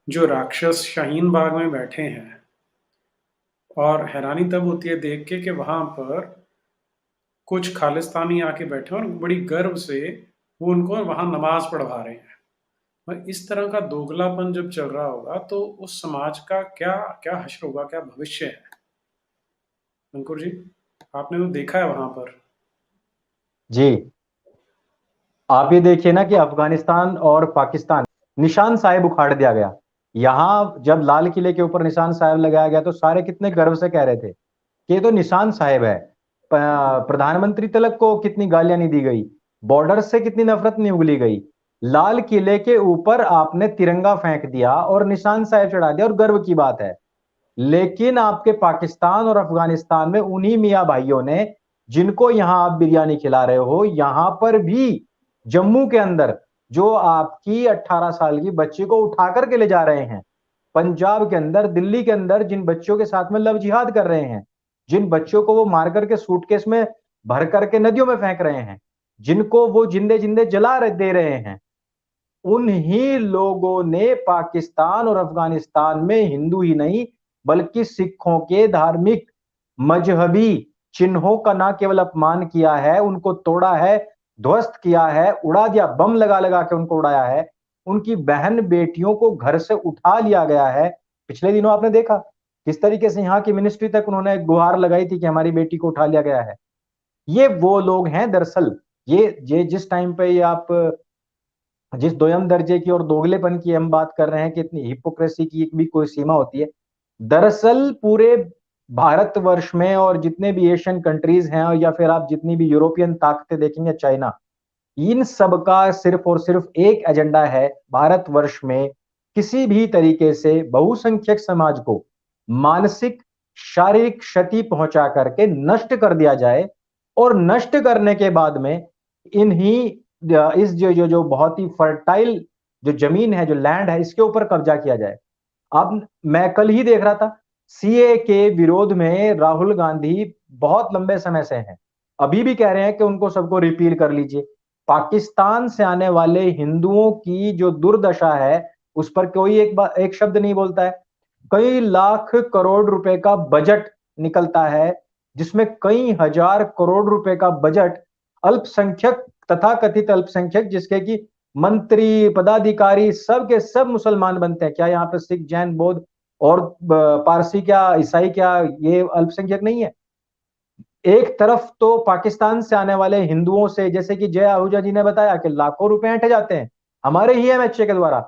जो राक्षस शाहीन बाग में बैठे हैं। और हैरानी तब होती है देख के कि वहां पर कुछ खालिस्तानी आके बैठे हैं और बड़ी गर्व से वो उनको वहां नमाज पढ़वा रहे हैं। और इस तरह का दोगलापन जब चल रहा होगा तो उस समाज का क्या क्या हश्र होगा, क्या भविष्य है। अंकुर जी, आपने तो देखा है वहां पर। जी, आप ये देखिए ना कि अफगानिस्तान और पाकिस्तान, निशान साहिब उखाड़ दिया गया। यहां जब लाल किले के ऊपर निशान साहिब लगाया गया तो सारे कितने गर्व से कह रहे थे कि ये तो निशान साहिब है। प्रधानमंत्री तिलक को कितनी गालियां नहीं दी गई, बॉर्डर से कितनी नफरत नहीं उगली गई। लाल किले के ऊपर आपने तिरंगा फेंक दिया और निशान साहिब चढ़ा दिया और गर्व की बात है। लेकिन आपके पाकिस्तान और अफगानिस्तान में उन्हीं मियां भाइयों ने, जिनको यहां आप बिरयानी खिला रहे हो, यहां पर भी जम्मू के अंदर जो आपकी 18 साल की बच्ची को उठा करके ले जा रहे हैं, पंजाब के अंदर, दिल्ली के अंदर जिन बच्चों के साथ में लव जिहाद कर रहे हैं, जिन बच्चों को वो मार करके सूटकेस में भर करके नदियों में फेंक रहे हैं, जिनको वो जिंदे जिंदे दे रहे हैं, उन्हीं लोगों ने पाकिस्तान और अफगानिस्तान में हिंदू ही नहीं बल्कि सिखों के धार्मिक मजहबी चिन्हों का ना केवल अपमान किया है, उनको तोड़ा है, ध्वस्त किया है, उड़ा दिया, बम लगा लगा के उनको उड़ाया है। उनकी बहन बेटियों को घर से उठा लिया गया है। पिछले दिनों आपने देखा किस तरीके से यहाँ की मिनिस्ट्री तक उन्होंने गुहार लगाई थी कि हमारी बेटी को उठा लिया गया है। ये वो लोग हैं दरअसल। ये जिस टाइम पे ये आप जिस दोयम दर्जे की और दोगलेपन की हम बात कर रहे हैं कि इतनी हिपोक्रेसी की भी कोई सीमा होती है, दरअसल पूरे भारतवर्ष में और जितने भी एशियन कंट्रीज हैं, और या फिर आप जितनी भी यूरोपियन ताकतें देखेंगे, चाइना, इन सब का सिर्फ और सिर्फ एक एजेंडा है, भारतवर्ष में किसी भी तरीके से बहुसंख्यक समाज को मानसिक शारीरिक क्षति पहुंचा करके नष्ट कर दिया जाए, और नष्ट करने के बाद में इन्हीं इस जो बहुत ही फर्टाइल जो जमीन है, जो लैंड है, इसके ऊपर कब्जा किया जाए। अब मैं कल ही देख रहा था, सीए के विरोध में राहुल गांधी बहुत लंबे समय से हैं, अभी भी कह रहे हैं कि उनको सबको रिपील कर लीजिए। पाकिस्तान से आने वाले हिंदुओं की जो दुर्दशा है उस पर कोई एक शब्द नहीं बोलता है। कई लाख करोड़ रुपए का बजट निकलता है, जिसमें कई हजार करोड़ रुपए का बजट अल्पसंख्यक, तथाकथित अल्पसंख्यक, जिसके कि मंत्री पदाधिकारी सब के सब मुसलमान बनते हैं। क्या यहाँ पे सिख, जैन, बौद्ध और पारसी, क्या ईसाई, क्या ये अल्पसंख्यक नहीं है? एक तरफ तो पाकिस्तान से आने वाले हिंदुओं से, जैसे कि जय आहूजा जी ने बताया, कि लाखों रुपए ऐंठे जाते हैं हमारे ही एमएचए के द्वारा।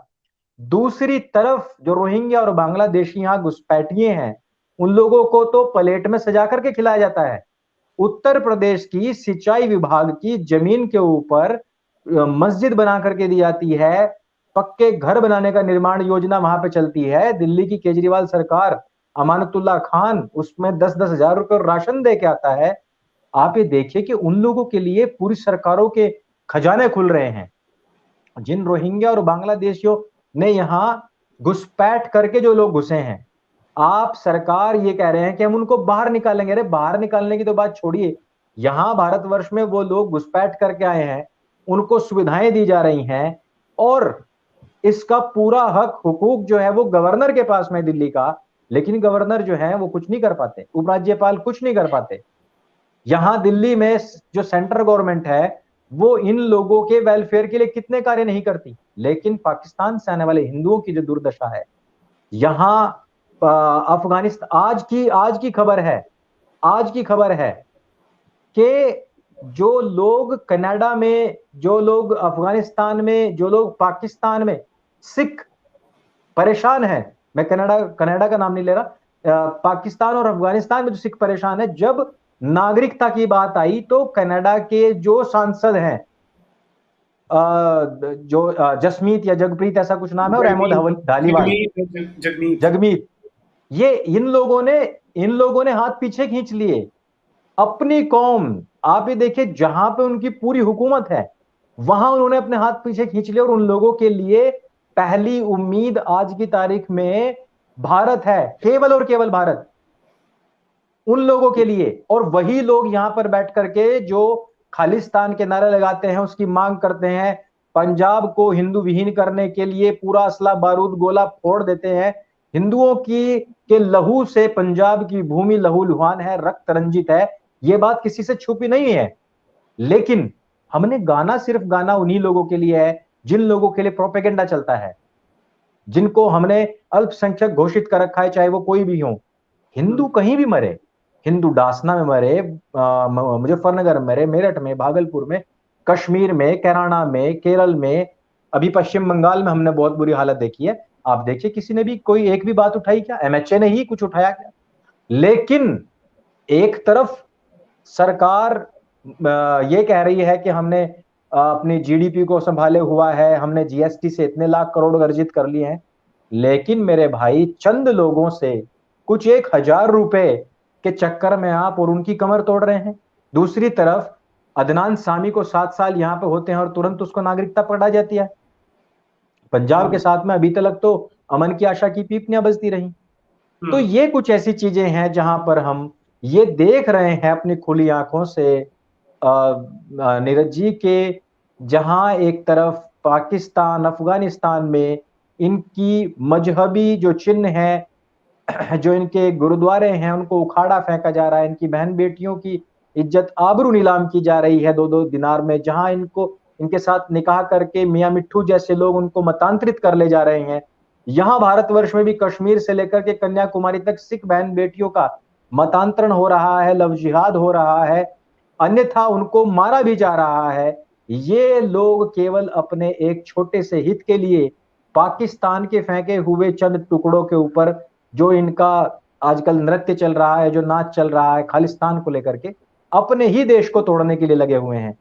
दूसरी तरफ जो रोहिंग्या और बांग्लादेशी यहाँ घुसपैठिए हैं, उन लोगों को तो प्लेट में सजा करके खिलाया जाता है। उत्तर प्रदेश की सिंचाई विभाग की जमीन के ऊपर मस्जिद बना करके दी जाती है, पक्के घर बनाने का निर्माण योजना वहां पे चलती है। दिल्ली की केजरीवाल सरकार, अमानतुल्ला खान उसमें 10-10 हजार रुपए राशन दे के आता है। आप ये देखिए कि उन लोगों के लिए पूरी सरकारों के खजाने खुल रहे हैं। जिन रोहिंग्या और बांग्लादेशियों ने यहां घुसपैठ करके जो लोग घुसे हैं, आप सरकार ये कह रहे हैं कि हम उनको बाहर निकालेंगे। अरे बाहर निकालने की तो बात छोड़िए, यहां भारतवर्ष में वो लोग घुसपैठ करके आए हैं, उनको सुविधाएं दी जा रही हैं, और इसका पूरा हक हुकूक जो है वो गवर्नर के पास में दिल्ली का। लेकिन गवर्नर जो है वो कुछ नहीं कर पाते, उपराज्यपाल कुछ नहीं कर पाते। यहां दिल्ली में जो सेंट्रल गवर्नमेंट है वो इन लोगों के वेलफेयर के लिए कितने कार्य नहीं करती। लेकिन पाकिस्तान से आने वाले हिंदुओं की जो दुर्दशा है यहां, अफगानिस्तान, आज की खबर है, आज की खबर है कि जो लोग कनाडा में, जो लोग अफगानिस्तान में, जो लोग पाकिस्तान में सिख परेशान है, मैं कनाडा कनाडा का नाम नहीं ले रहा, पाकिस्तान और अफगानिस्तान में जो सिख परेशान है, जब नागरिकता की बात आई तो कनाडा के जो सांसद हैं, जो जसमीत या जगप्रीत ऐसा कुछ नाम है, और अहमद धालीवाल, जगमीत जगमीत। जगमीत, ये इन लोगों ने हाथ पीछे खींच लिए। अपनी कौम, आप ये देखिए, जहां पे उनकी पूरी हुकूमत है वहां उन्होंने अपने हाथ पीछे खींच लिए, और उन लोगों के लिए पहली उम्मीद आज की तारीख में भारत है, केवल और केवल भारत, उन लोगों के लिए। और वही लोग यहां पर बैठ करके जो खालिस्तान के नारे लगाते हैं, उसकी मांग करते हैं, पंजाब को हिंदू विहीन करने के लिए पूरा असला बारूद गोला फोड़ देते हैं। हिंदुओं की के लहू से पंजाब की भूमि लहूलुहान है, रक्त रंजित है, ये बात किसी से छुपी नहीं है। लेकिन हमने गाना सिर्फ गाना उन्हीं लोगों के लिए है जिन लोगों के लिए प्रोपेगेंडा चलता है, जिनको हमने अल्पसंख्यक घोषित कर रखा है, चाहे वो कोई भी हो। हिंदू कहीं भी मरे, हिंदू डासना में मरे, मुजफ्फरनगर में मरे, मेरठ में, भागलपुर में, कश्मीर में, कैराना में, केरल में, अभी पश्चिम बंगाल में हमने बहुत बुरी हालत देखी है। आप देखिए किसी ने भी कोई एक भी बात उठाई क्या? एमएचए ने ही कुछ उठाया क्या? लेकिन एक तरफ सरकार ये कह रही है कि हमने अपनी जीडीपी को संभाले हुआ है, हमने जीएसटी से इतने लाख करोड़ अर्जित कर लिए हैं। लेकिन मेरे भाई चंद लोगों से कुछ 1000 रुपए के चक्कर में आप और उनकी कमर तोड़ रहे हैं। दूसरी तरफ अदनान सामी को 7 साल यहां पे होते हैं और तुरंत उसको नागरिकता पकड़ा जाती है। पंजाब के साथ में अभी तक तो अमन की आशा की पीपनियां बजती रही। तो ये कुछ ऐसी चीजें हैं जहां पर हम ये देख रहे हैं अपनी खुली आंखों से नीरज जी के जहां एक तरफ पाकिस्तान, अफगानिस्तान में इनकी मजहबी जो चिन्ह है, जो इनके गुरुद्वारे हैं, उनको उखाड़ा फेंका जा रहा है, इनकी बहन बेटियों की इज्जत आबरू नीलाम की जा रही है 2-2 दिनार में, जहां इनको इनके साथ निकाह करके मियां मिट्ठू जैसे लोग उनको मतांतरित कर ले जा रहे हैं। यहां भारतवर्ष में भी कश्मीर से लेकर के कन्याकुमारी तक सिख बहन बेटियों का मतांतरण हो रहा है, लव जिहाद हो रहा है, अन्यथा उनको मारा भी जा रहा है। ये लोग केवल अपने एक छोटे से हित के लिए पाकिस्तान के फेंके हुए चंद टुकड़ों के ऊपर, जो इनका आजकल नृत्य चल रहा है, जो नाच चल रहा है खालिस्तान को लेकर के, अपने ही देश को तोड़ने के लिए लगे हुए हैं।